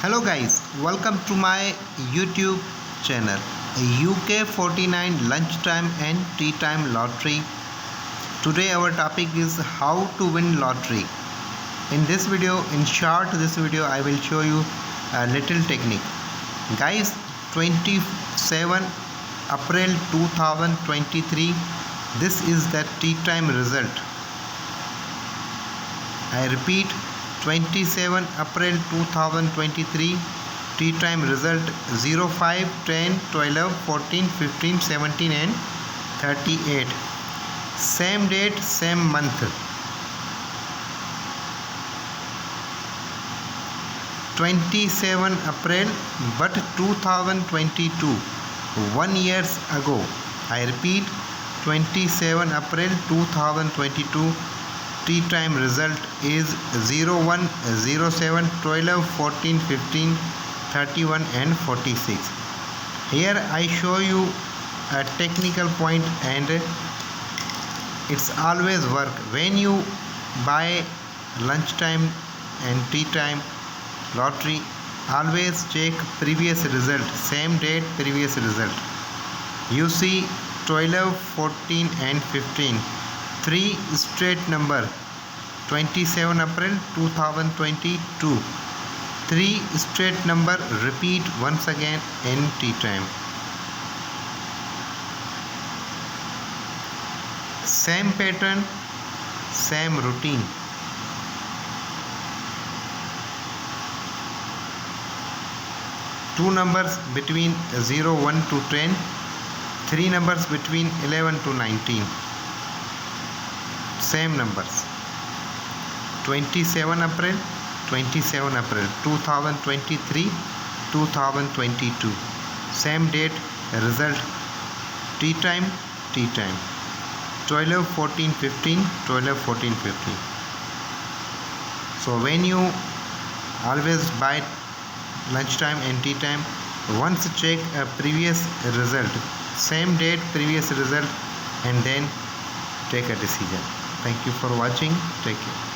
Hello guys, welcome to my YouTube channel UK49 lunchtime and tea time lottery. Today our topic is how to win lottery. In this video, I will show you a little technique. Guys, 27 April 2023, this is the tea time result. I repeat, 27 April 2023, tea time result 05, 10, 12, 14, 15, 17 and 38. Same date, same month. 27 April but 2022, 1 year ago. I repeat, 27 April 2022, tea time result is 01, 07, 12, 14, 15, 31 and 46. Here I show you a technical point, and it's always work. When you buy lunchtime and tea time lottery, always check previous result, same date previous result. You see 12, 14 and 15, 3 straight number. 27 April 2022, 3 straight number repeat once again in tea time. Same pattern, same routine. Two numbers between 01 to 10, 3 numbers between 11 to 19. Same numbers. 27 April 2023, 2022, same date result. Tea time 12, 14, 15, 12, 14, 15. So when you always buy lunchtime and tea time, once check a previous result, same date previous result, and then take a decision. Thank you for watching. Take care.